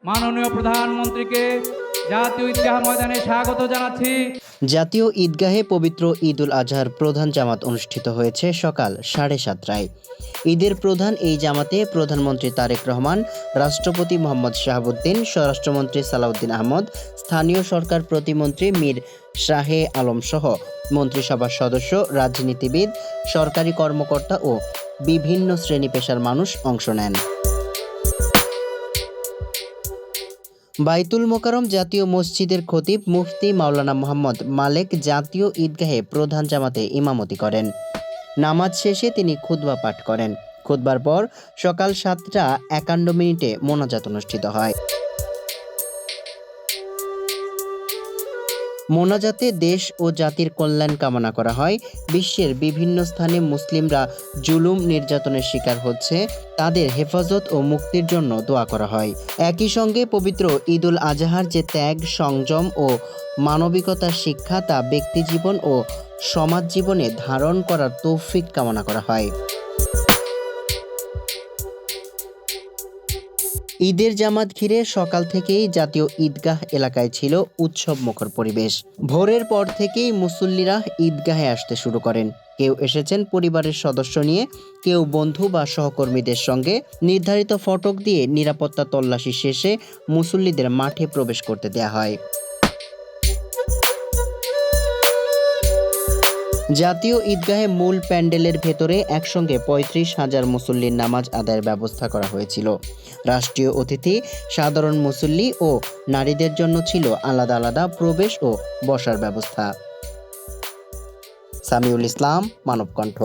মাননীয় প্রধানমন্ত্রীকে জাতীয় ঈদগাহ ময়দানে স্বাগত জানাচ্ছি। জাতীয় ঈদগাহে পবিত্র ঈদ উল আজহার প্রধান জামাত অনুষ্ঠিত হয়েছে সকাল 7:30টায়। ঈদের প্রধান এই জামাতে প্রধানমন্ত্রী তারেক রহমান, রাষ্ট্রপতি মোহাম্মদ শাহাবুদ্দিন, স্বরাষ্ট্রমন্ত্রী সালাউদ্দিন আহমদ, স্থানীয় সরকার প্রতিমন্ত্রী মীর শাহে আলম সহ মন্ত্রিসভার সদস্য, রাজনীতিবিদ, সরকারি কর্মকর্তা ও বিভিন্ন শ্রেণী পেশার মানুষ অংশ নেন। বাইতুল মোকাররম জাতীয় মসজিদের খতিব মুফতি মাওলানা মোহাম্মদ মালেক জাতীয় ঈদগাহে প্রধান জামাতে ইমামতি করেন। নামাজ শেষে তিনি খুতবা পাঠ করেন। খুতবার পর সকাল 7:51 মোনাজাত অনুষ্ঠিত হয়। মোনাজাতে দেশ ও জাতির কল্যাণ কামনা করা হয়। বিশ্বের বিভিন্ন স্থানে মুসলিমরা জুলুম নির্যাতনের শিকার হচ্ছে, তাদের হেফাজত ও মুক্তির জন্য দোয়া করা হয়। একই সঙ্গে পবিত্র ঈদ উল আজহার যে ত্যাগ, সংযম ও মানবিকতার শিক্ষা তা ব্যক্তি জীবন ও সমাজ জীবনে ধারণ করার তৌফিক কামনা করা হয়। ঈদের জামাত ঘিরে সকাল থেকেই জাতীয় ঈদগাহ এলাকায় ছিল উৎসবমুখর পরিবেশ। ভোরের পর থেকেই মুসল্লিরা ঈদগাহে আসতে শুরু করেন। কেউ এসেছেন পরিবারের সদস্য নিয়ে, কেউ বন্ধু বা সহকর্মীদের সঙ্গে। নির্ধারিত ফটক দিয়ে নিরাপত্তা তল্লাশি শেষে মুসল্লিদের মাঠে প্রবেশ করতে দেয়া হয়। জাতীয় ঈদগাহে মূল প্যান্ডেলের ভেতরে একসঙ্গে 35,000 মুসল্লির নামাজ আদায়ের ব্যবস্থা করা হয়েছিল। রাষ্ট্রীয় অতিথি, সাধারণ মুসল্লি ও নারীদের জন্য ছিল আলাদা আলাদা প্রবেশ ও বসার ব্যবস্থা। সামিউল ইসলাম, মানবকণ্ঠ।